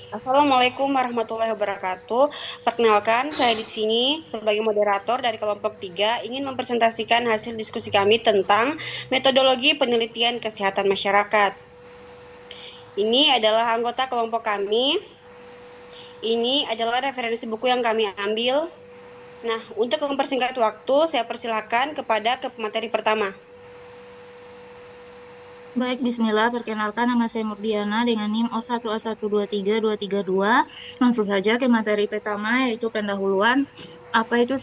Assalamualaikum warahmatullahi wabarakatuh. Perkenalkan, saya di sini sebagai moderator dari kelompok 3 ingin mempresentasikan hasil diskusi kami tentang metodologi penelitian kesehatan masyarakat. Ini adalah anggota kelompok kami. Ini adalah referensi buku yang kami ambil. Nah, untuk mempersingkat waktu, saya persilakan kepada ke materi pertama. Baik, bismillah. Perkenalkan, nama saya Murdiana dengan NIM O1A1232232. Langsung saja ke materi pertama, yaitu pendahuluan. Apa itu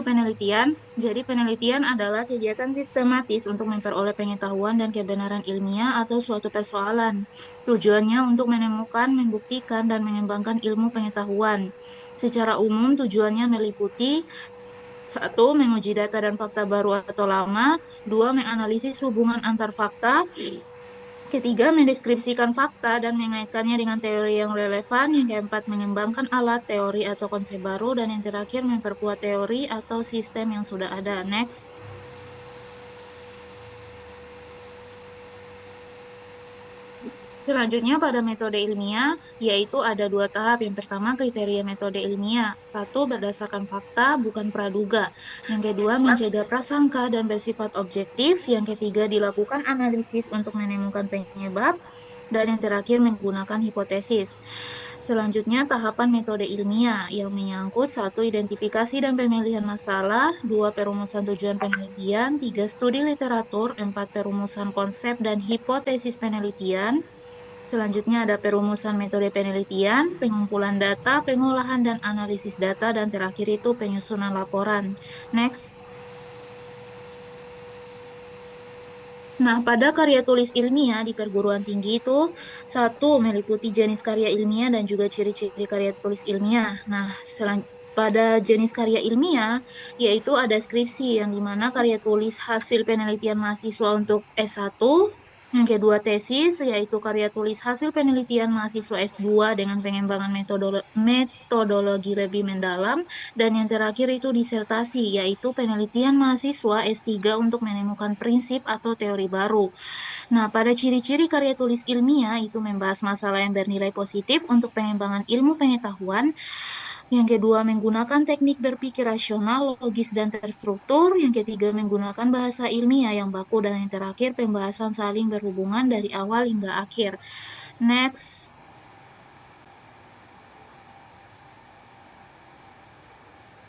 penelitian? Jadi, penelitian adalah kegiatan sistematis untuk memperoleh pengetahuan dan kebenaran ilmiah atau suatu persoalan. Tujuannya untuk menemukan, membuktikan, dan mengembangkan ilmu pengetahuan. Secara umum, tujuannya meliputi satu, menguji data dan fakta baru atau lama. Dua, menganalisis hubungan antar fakta. Ketiga, mendeskripsikan fakta dan mengaitkannya dengan teori yang relevan. Yang keempat, mengembangkan alat, teori, atau konsep baru. Dan yang terakhir, memperkuat teori atau sistem yang sudah ada. Next. Selanjutnya, pada metode ilmiah, yaitu ada dua tahap. Yang pertama, kriteria metode ilmiah. Satu, berdasarkan fakta, bukan praduga. Yang kedua, mencegah prasangka dan bersifat objektif. Yang ketiga, dilakukan analisis untuk menemukan penyebab. Dan yang terakhir, menggunakan hipotesis. Selanjutnya, tahapan metode ilmiah yang menyangkut satu, identifikasi dan pemilihan masalah, dua, perumusan tujuan penelitian, tiga, studi literatur, empat, perumusan konsep dan hipotesis penelitian. Selanjutnya ada perumusan metode penelitian, pengumpulan data, pengolahan dan analisis data, dan terakhir itu penyusunan laporan. Next. Nah, pada karya tulis ilmiah di perguruan tinggi itu, satu, meliputi jenis karya ilmiah dan juga ciri-ciri karya tulis ilmiah. Nah, pada jenis karya ilmiah, yaitu ada skripsi, yang dimana karya tulis hasil penelitian mahasiswa untuk S1. Yang kedua, tesis, yaitu karya tulis hasil penelitian mahasiswa S2 dengan pengembangan metodologi lebih mendalam. Dan yang terakhir itu disertasi, yaitu penelitian mahasiswa S3 untuk menemukan prinsip atau teori baru. Nah, pada ciri-ciri karya tulis ilmiah itu membahas masalah yang bernilai positif untuk pengembangan ilmu pengetahuan. Yang kedua, menggunakan teknik berpikir rasional, logis, dan terstruktur. Yang ketiga, menggunakan bahasa ilmiah yang baku. Dan yang terakhir, pembahasan saling berhubungan dari awal hingga akhir. Next.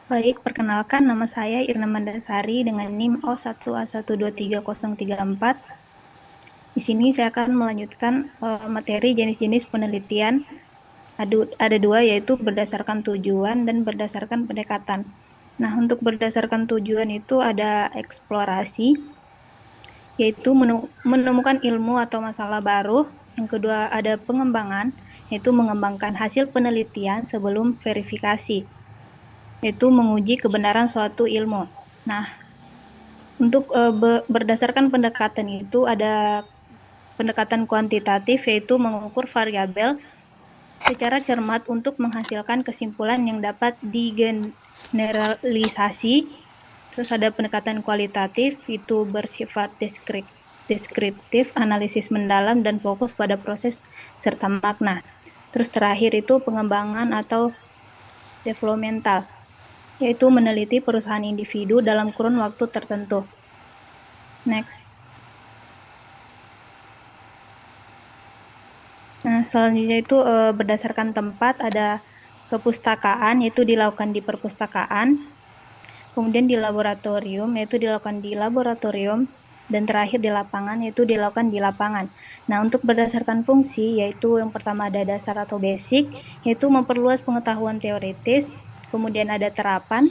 Baik, perkenalkan nama saya Irna Mandasari dengan NIM O1A1230334. Di sini saya akan melanjutkan materi jenis-jenis penelitian. Ada dua, yaitu berdasarkan tujuan dan berdasarkan pendekatan. Nah, untuk berdasarkan tujuan itu ada eksplorasi, yaitu menemukan ilmu atau masalah baru. Yang kedua ada pengembangan, yaitu mengembangkan hasil penelitian sebelum verifikasi, yaitu menguji kebenaran suatu ilmu. Nah, untuk berdasarkan pendekatan itu ada pendekatan kuantitatif, yaitu mengukur variabel secara cermat untuk menghasilkan kesimpulan yang dapat digeneralisasi. Terus ada pendekatan kualitatif, itu bersifat deskriptif, analisis mendalam, dan fokus pada proses serta makna. Terus terakhir itu pengembangan atau developmental, yaitu meneliti perusahaan individu dalam kurun waktu tertentu. Next. Nah, selanjutnya itu berdasarkan tempat ada kepustakaan, yaitu dilakukan di perpustakaan. Kemudian di laboratorium, yaitu dilakukan di laboratorium. Dan terakhir di lapangan, yaitu dilakukan di lapangan. Nah, untuk berdasarkan fungsi, yaitu yang pertama ada dasar atau basic, yaitu memperluas pengetahuan teoritis. Kemudian ada terapan,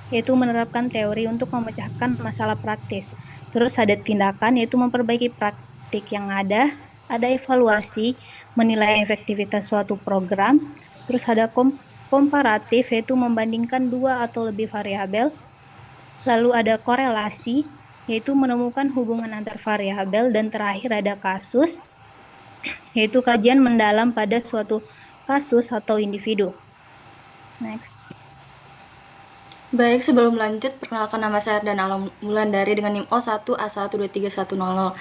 yaitu menerapkan teori untuk memecahkan masalah praktis. Terus ada tindakan, yaitu memperbaiki praktik yang ada evaluasi, menilai efektivitas suatu program. Terus ada komparatif, yaitu membandingkan dua atau lebih variabel. Lalu ada korelasi, yaitu menemukan hubungan antar variabel. Dan terakhir ada kasus, yaitu kajian mendalam pada suatu kasus atau individu. Next. Baik, sebelum lanjut, perkenalkan nama saya dan Alam Wulandari dengan NIM O1A1231100.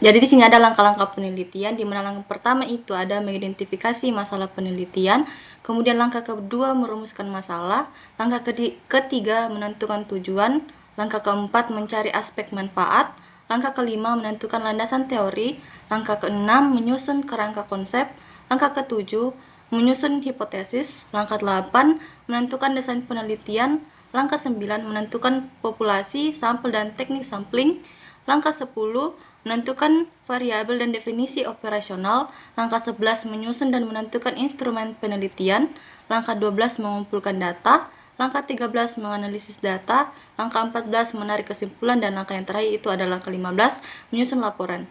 Jadi di sini ada langkah-langkah penelitian, di mana langkah pertama itu ada mengidentifikasi masalah penelitian, kemudian langkah kedua merumuskan masalah, langkah ketiga menentukan tujuan, langkah keempat mencari aspek manfaat, langkah kelima menentukan landasan teori, langkah keenam menyusun kerangka konsep, langkah ketujuh menyusun hipotesis, langkah 8 menentukan desain penelitian, langkah 9 menentukan populasi, sampel dan teknik sampling, langkah 10 menentukan variabel dan definisi operasional, langkah 11 menyusun dan menentukan instrumen penelitian, langkah 12 mengumpulkan data, langkah 13 menganalisis data, langkah 14 menarik kesimpulan, dan langkah yang terakhir itu adalah langkah 15 menyusun laporan.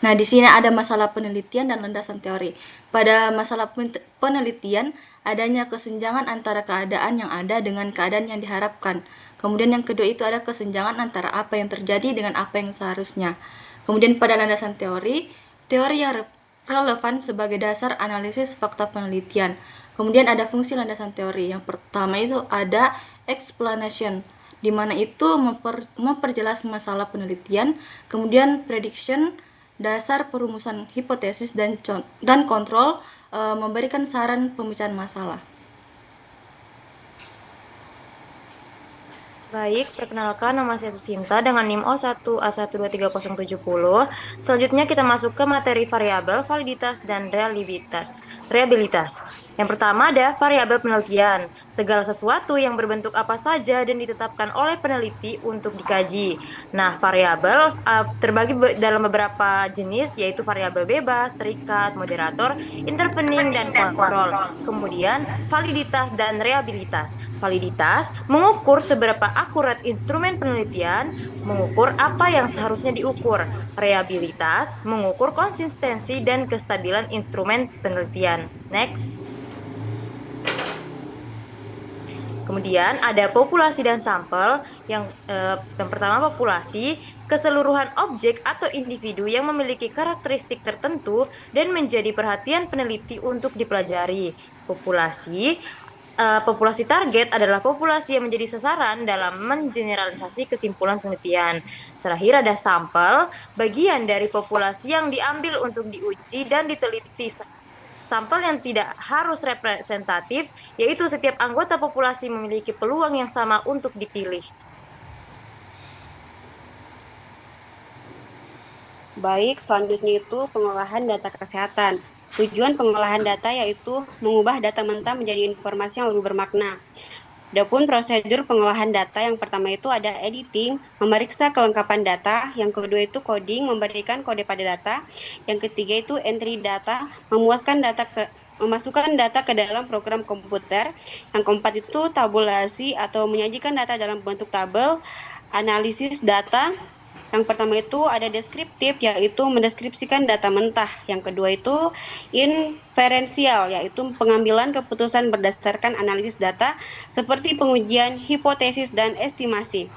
Nah, di sini ada masalah penelitian dan landasan teori. Pada masalah penelitian, adanya kesenjangan antara keadaan yang ada dengan keadaan yang diharapkan. Kemudian yang kedua itu ada kesenjangan antara apa yang terjadi dengan apa yang seharusnya. Kemudian pada landasan teori yang relevan sebagai dasar analisis fakta penelitian. Kemudian ada fungsi landasan teori. Yang pertama itu ada explanation, di mana itu memperjelas masalah penelitian. Kemudian prediction, dasar perumusan hipotesis, dan kontrol, memberikan saran pemecahan masalah. Baik, perkenalkan nama saya Susinta dengan NIM O1A12370. Selanjutnya kita masuk ke materi variabel, validitas, dan reliabilitas. Yang pertama ada variabel penelitian, segala sesuatu yang berbentuk apa saja dan ditetapkan oleh peneliti untuk dikaji. Nah, variabel terbagi dalam beberapa jenis, yaitu variabel bebas, terikat, moderator, intervening, dan kontrol. Kemudian validitas dan reliabilitas. Validitas mengukur seberapa akurat instrumen penelitian, mengukur apa yang seharusnya diukur. Reliabilitas mengukur konsistensi dan kestabilan instrumen penelitian. Next. Kemudian ada populasi dan sampel. Yang pertama populasi, keseluruhan objek atau individu yang memiliki karakteristik tertentu dan menjadi perhatian peneliti untuk dipelajari. Populasi target adalah populasi yang menjadi sasaran dalam mengeneralisasi kesimpulan penelitian. Terakhir ada sampel, bagian dari populasi yang diambil untuk diuji dan diteliti. Sampel yang tidak harus representatif, yaitu setiap anggota populasi memiliki peluang yang sama untuk dipilih. Baik, selanjutnya itu pengolahan data kesehatan. Tujuan pengolahan data yaitu mengubah data mentah menjadi informasi yang lebih bermakna. Adapun prosedur pengolahan data, yang pertama itu ada editing, memeriksa kelengkapan data, yang kedua itu coding, memberikan kode pada data, yang ketiga itu entry data, memasukkan data ke dalam program komputer, yang keempat itu tabulasi atau menyajikan data dalam bentuk tabel, analisis data. Yang pertama itu ada deskriptif, yaitu mendeskripsikan data mentah. Yang kedua itu inferensial, yaitu pengambilan keputusan berdasarkan analisis data seperti pengujian, hipotesis, dan estimasi.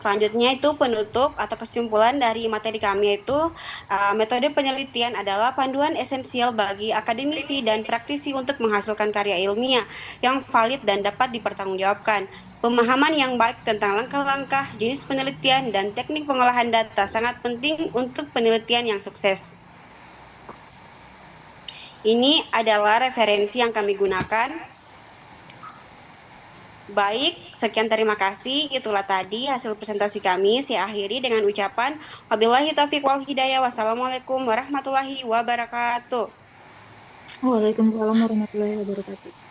Selanjutnya itu penutup atau kesimpulan dari materi kami, yaitu metode penelitian adalah panduan esensial bagi akademisi dan praktisi untuk menghasilkan karya ilmiah yang valid dan dapat dipertanggungjawabkan. Pemahaman yang baik tentang langkah-langkah, jenis penelitian, dan teknik pengolahan data sangat penting untuk penelitian yang sukses. Ini adalah referensi yang kami gunakan. Baik, sekian terima kasih. Itulah tadi hasil presentasi kami. Saya akhiri dengan ucapan wabillahi taufiq wal hidayah. Wassalamualaikum warahmatullahi wabarakatuh. Waalaikumsalam warahmatullahi wabarakatuh.